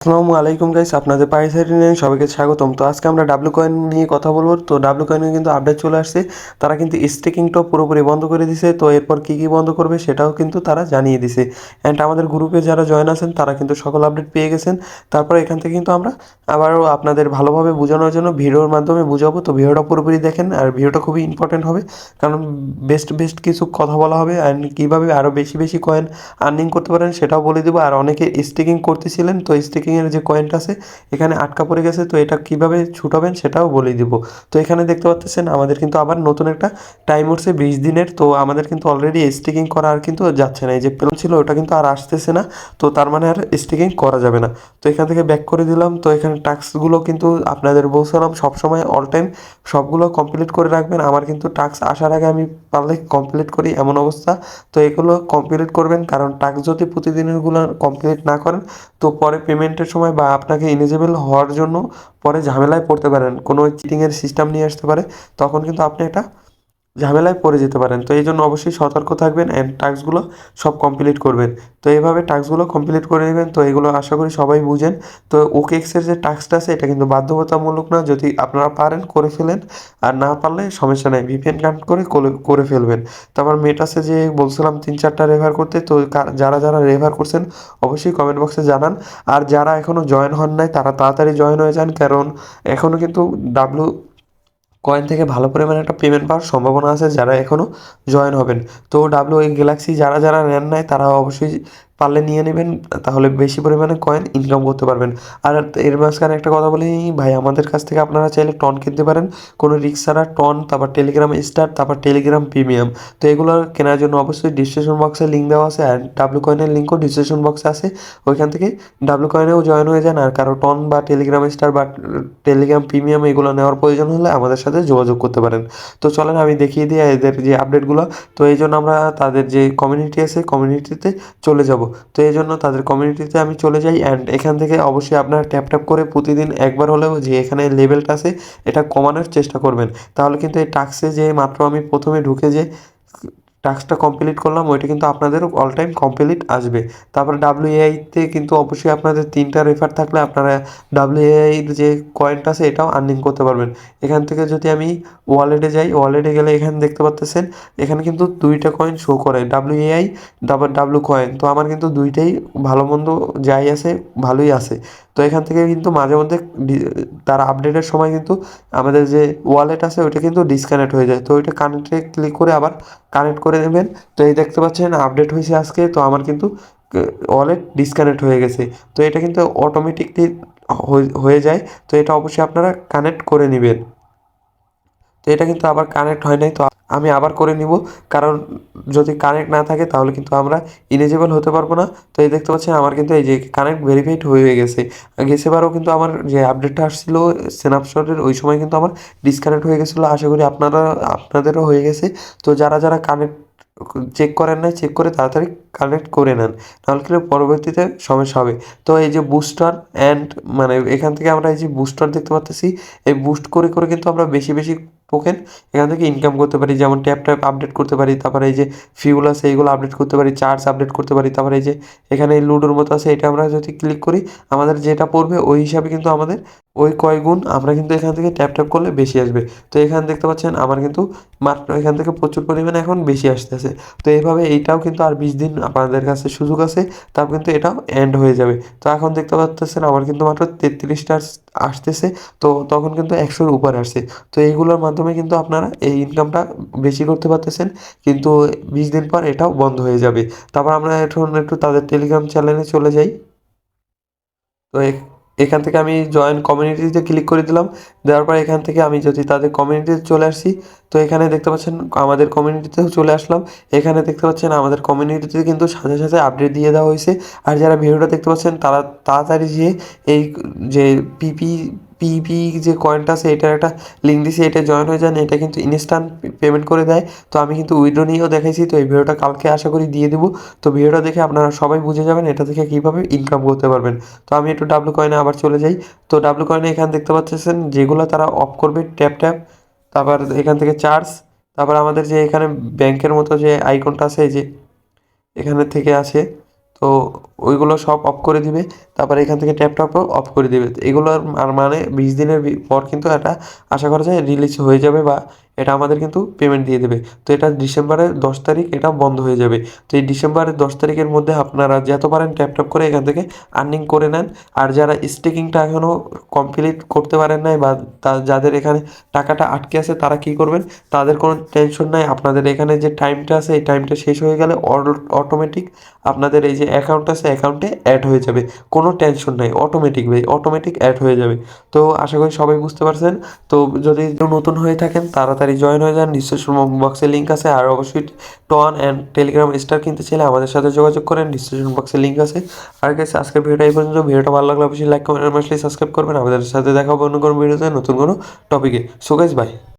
আসসালামু আলাইকুম গাইস, আপনাদের পাইসারি নিয়ে সবাইকে স্বাগতম। তো আজকে আমরা ডাব্লু কয়েন নিয়ে কথা বলবো। তো ডাব্লু কয়েনে কিন্তু আপডেট চলে আসছে। তারা কিন্তু স্টেকিংটাও পুরোপুরি বন্ধ করে দিছে। তো এরপর কী কী বন্ধ করবে সেটাও কিন্তু তারা জানিয়ে দিছে। অ্যান্ড আমাদের গ্রুপে যারা জয়েন আছেন তারা কিন্তু সকল আপডেট পেয়ে গেছেন। তারপর এখান থেকে কিন্তু আমরা আবারও আপনাদের ভালোভাবে বোঝানোর জন্য ভিডিওর মাধ্যমে বুঝাবো। তো ভিডিওটা পুরোপুরি দেখেন, আর ভিডিওটা খুবই ইম্পর্টেন্ট হবে, কারণ বেস্ট কিছু কথা বলা হবে। অ্যান্ড কীভাবে আরও বেশি বেশি কয়েন আর্নিং করতে পারেন সেটাও বলে দেবো। আর অনেকে স্টেকিং করতেছিলেন, তো স্টেকিংয়ের যে কয়েনটা আছে এখানে আটকা পড়ে গেছে, তো এটা কীভাবে ছুটাবেন সেটাও বলে দিব। তো এখানে দেখতে পাচ্ছেন আমাদের কিন্তু আবার নতুন একটা টাইম উঠছে 20 দিনের। তো আমাদের কিন্তু অলরেডি স্টেকিং করা আর কিন্তু যাচ্ছে না। এই যে প্ল্যান ছিল ওটা কিন্তু আর আসতেছে না, তো তার মানে আর স্টেকিং করা যাবে না। তো এখান থেকে ব্যাক করে দিলাম। তো এখানে টাস্কগুলো কিন্তু আপনাদের বলছিলাম সবসময় অল টাইম সবগুলো কমপ্লিট করে রাখবেন। আমার কিন্তু টাস্ক আসার আগে আমি পারলে কমপ্লিট করি এমন অবস্থা। তো এগুলো কমপ্লিট করবেন, কারণ টাস্ক যদি প্রতিদিনেরগুলো কমপ্লিট না করেন তো পরে পেমেন্টের সময় বা আপনাকে এলিজিবল হওয়ার জন্য পরে ঝামেলায় পড়তে পারেন, কোনো চিটিংয়ের সিস্টেম নিয়ে আসতে পারে, তখন কিন্তু আপনি একটা ঝামেলায় পড়ে যেতে পারেন। তো এই জন্য অবশ্যই সতর্ক থাকবেন অ্যান্ড টাস্কগুলো সব কমপ্লিট করবেন। তো এইভাবে টাস্কগুলো কমপ্লিট করে নেবেন। তো এগুলো আশা করি সবাই বুঝেন। তো ওকেএক্সের যে টাস্কটা আছে এটা কিন্তু বাধ্যতামূলক না, যদি আপনারা পারেন করে ফেলেন, আর না পারলে সমস্যা নেই, ভিপিএন কানেক্ট করে করে ফেলবেন। তারপর মেটাসে যে বলছিলাম 3-4টা রেফার করতে, তো যারা যারা রেফার করছেন অবশ্যই কমেন্ট বক্সে জানান। আর যারা এখনও জয়েন হন নাই তারা তাড়াতাড়ি জয়েন হয়ে যান, কারণ এখনও কিন্তু ডাব্লু কয়েন থেকে ভালো পরিমাণে একটা পেমেন্ট পাওয়ার সম্ভাবনা আছে যারা এখনও জয়েন হবেন। তো ডাব্লিউ এই গ্যালাক্সি যারা যারা নেন নাই তারা অবশ্যই পারলে নিয়ে নেবেন, তাহলে বেশি পরিমাণে কয়েন ইনকাম করতে পারবেন। আর এর মাঝখানে একটা কথা বলি ভাই, আমাদের কাছ থেকে আপনারা চাইলে টন কিনতে পারেন, কোনো রিস্ক ছাড়া টন, তারপর টেলিগ্রাম স্টার, তারপর টেলিগ্রাম প্রিমিয়াম। তো এগুলো কেনার জন্য অবশ্যই ডিসক্রিপশন বক্সে লিঙ্ক দেওয়া আছে, আর ডাব্লিউ কয়েনের লিঙ্কও ডিসক্রিপশন বক্সে আছে। ওইখান থেকে ডাব্লিউ কয়েনেও জয়েন হয়ে যান। আর কারো টন বা টেলিগ্রাম স্টার বা টেলিগ্রাম প্রিমিয়াম এগুলো নেওয়ার প্রয়োজন হলে আমাদের সাথে যোগাযোগ করতে পারেন। তো চলেন আমি দেখিয়ে দিই এদের যে আপডেটগুলো। তো এই জন্য আমরা তাদের যে কমিউনিটি আছে কমিউনিটিতে চলে যাব। তো এই জন্য তাদের কমিউনিটিতে আমি চলে যাই, অ্যান্ড এখান থেকে অবশ্যই আপনারা ট্যাপ করে প্রতিদিন একবার হলেও যে এখানে লেভেলটা আছে এটা কমানোর চেষ্টা করবেন। তাহলে কিন্তু এই টাস্কে যে মাত্র আমি প্রথমে ঢুকে যে টাস্কটা কমপ্লিট করলাম ওইটা কিন্তু আপনাদেরও অল টাইম কমপ্লিট আসবে। তারপরে ডাব্লিউএআইতে কিন্তু অবশ্যই আপনাদের 3টা রেফার থাকলে আপনারা ডাব্লিউএআইর যে কয়েনটা আছে এটাও আর্নিং করতে পারবেন। এখান থেকে যদি আমি ওয়ালেটে যাই, ওয়ালেটে গেলে এখানে দেখতে পাচ্ছেন এখানে কিন্তু 2টা কয়েন শো করে, ডাব্লিউএআই তারপর ডাব্লিউ কয়েন। তো আমার কিন্তু দুইটাই ভালো মন্দ যাই আছে ভালোই আছে। তো এখান থেকে কিন্তু মাঝে মধ্যে তার আপডেটের সময় কিন্তু আমাদের যে ওয়ালেট আছে ওইটা কিন্তু ডিসকানেক্ট হয়ে যায়। তো ওইটা কানেক্টে ক্লিক করে আবার কানেক্ট করে নেবেন। তো এই দেখতে পাচ্ছেন আপডেট হয়েছে আজকে, তো আমার কিন্তু ওয়ালেট ডিসকানেক্ট হয়ে গেছে। তো এটা কিন্তু অটোমেটিকলি হয়ে যায়। তো এটা অবশ্যই আপনারা কানেক্ট করে নেবেন। তো এটা কিন্তু আবার কানেক্ট হয় নাই, তো আমি আবার করে নিব, কারণ যদি কানেক্ট না থাকে তাহলে কিন্তু আমরা ইলিজিবল হতে পারবো না। তো এই দেখতে পাচ্ছেন আমার কিন্তু এই যে কানেক্ট ভেরিফাইড হয়ে গেছে। গেছেবারও কিন্তু আমার যে আপডেটটা আসছিল স্ন্যাপশটের ওই সময় কিন্তু আমার ডিসকানেক্ট হয়ে গেছিলো। আশা করি আপনাদেরও হয়ে গেছে। তো যারা যারা কানেক্ট চেক করেন নাই চেক করে তাড়াতাড়ি কানেক্ট করে নেন, নাহলে কিন্তু পরবর্তীতে সমস্যা হবে। তো এই যে বুস্টার অ্যান্ড মানে এখান থেকে আমরা এই যে বুস্টার দেখতে পাচ্ছি, এই বুস্ট করে করে কিন্তু আমরা বেশি বেশি টোকেন এখান থেকে ইনকাম করতে পারি। যেমন ট্যাপ আপডেট করতে পারি, তারপরে এই যে ফিউল আছে এইগুলো আপডেট করতে পারি, চার্জ আপডেট করতে পারি। তারপরে এই যে এখানে লুডোর মতো আছে, এটা আমরা যদি ক্লিক করি আমাদের যেটা পড়বে ওই হিসাবে কিন্তু আমাদের ওই কয় গুণ আমরা কিন্তু এখান থেকে ট্যাপ করলে বেশি আসবে। তো এখানে দেখতে পাচ্ছেন আমার কিন্তু মাত্র এখান থেকে প্রচুর পরিমাণে এখন বেশি আসতেছে। তো এইভাবে এইটাও কিন্তু আর 20 দিন আপনাদের কাছে সুযোগ আছে, তারপর কিন্তু এটাও এন্ড হয়ে যাবে। তো এখন দেখতে পাচ্ছেন আমার কিন্তু মাত্র 33টা আসতেছে, তো তখন কিন্তু 100-র উপরে আসছে। তো এইগুলোর মাধ্যমে কিন্তু আপনারা এই ইনকামটা বেশি করতে পারতেছেন, কিন্তু 20 দিন পর এটাও বন্ধ হয়ে যাবে। তারপর আমরা এখন একটু তাদের টেলিগ্রাম চ্যানেলে চলে যাই। তো এখান থেকে আমি জয়েন কমিউনিটিতে ক্লিক করে দিলাম। দেওয়ার পর এখান থেকে আমি যদি তাদের কমিউনিটিতে চলে আসি, তো এখানে দেখতে পাচ্ছেন আমাদের কমিউনিটিতেও চলে আসলাম। এখানে দেখতে পাচ্ছেন আমাদের কমিউনিটিতে কিন্তু সাথে সাথে আপডেট দিয়ে দেওয়া হয়েছে। আর যারা ভিডিওটা দেখতে পাচ্ছেন তারা তাড়াতাড়ি যেয়ে এই যে পিপি যে কয়েনটা আছে এটার একটা লিঙ্ক দিছি, এটা জয়েন হয়ে যান। এটা কিন্তু ইনস্ট্যান্ট পেমেন্ট করে দেয়। তো আমি কিন্তু উইথড্র নিয়েও দেখাইছি। তো এই ভিডিওটা কালকে আশা করি দিয়ে দেবো। তো ভিডিওটা দেখে আপনারা সবাই বুঝে যাবেন এটা থেকে কীভাবে ইনকাম করতে পারবেন। তো আমি একটু ডাব্লু কয়েনে আবার চলে যাই। তো ডাব্লু কয়েনে এখানে দেখতে পাচ্ছেন যেগুলো তারা অফ করবে ট্যাপ, তারপর এখান থেকে চার্জ, তারপর আমাদের যে এখানে ব্যাংকের মতো যে আইকনটা আছে এই যে এখানে থেকে আসে, তো তো ওইগুলো সব অফ করে দিবে। তারপরে এখান থেকে ট্যাপটাপও অফ করে দিবে। তো এগুলোর আর মানে 20 দিনের পর কিন্তু এটা আশা করা যায় রিলিজ হয়ে যাবে, বা এটা আমাদের কিন্তু পেমেন্ট দিয়ে দেবে। তো এটা ডিসেম্বরের 10 তারিখ এটা বন্ধ হয়ে যাবে। তো এই ডিসেম্বরের 10 তারিখের মধ্যে আপনারা যত পারেন ট্যাপ করে এখান থেকে আর্নিং করে নেন। আর যারা স্টেকিংটা এখনও কমপ্লিট করতে পারেন নাই, বা যাদের এখানে টাকাটা আটকে আছে, তারা কি করবেন, তাদের কোনো টেনশন নাই। আপনাদের এখানে যে টাইমটা আছে এই টাইমটা শেষ হয়ে গেলে অটোমেটিক আপনাদের এই যে অ্যাকাউন্ট আছে অ্যাকাউন্টে অ্যাড হয়ে যাবে। কোনো টেনশন নাই, অটোমেটিক ভাই, অটোমেটিক অ্যাড হয়ে যাবে। তো আশা করি সবাই বুঝতে পারছেন। তো যদি কেউ নতুন হয়ে থাকেন তাড়াতাড়ি জয়েন হয়ে যান, ডিসক্রিপশন বক্সে লিঙ্ক আছে। আর অবশ্যই টন অ্যান্ড টেলিগ্রাম স্টার কিনতে চাইলে আমাদের সাথে যোগাযোগ করেন, ডিসক্রিপশন বক্সে লিঙ্ক আছে। আর কাছে আজকের ভিডিওটা এই পর্যন্ত। ভিডিওটা ভালো লাগলে অবশ্যই লাইক কমেন্ট সাবস্ক্রাইব করবেন। আমাদের সাথে দেখা হবে অন্য কোনো ভিডিওতে নতুন কোনো টপিকে। So guys, by.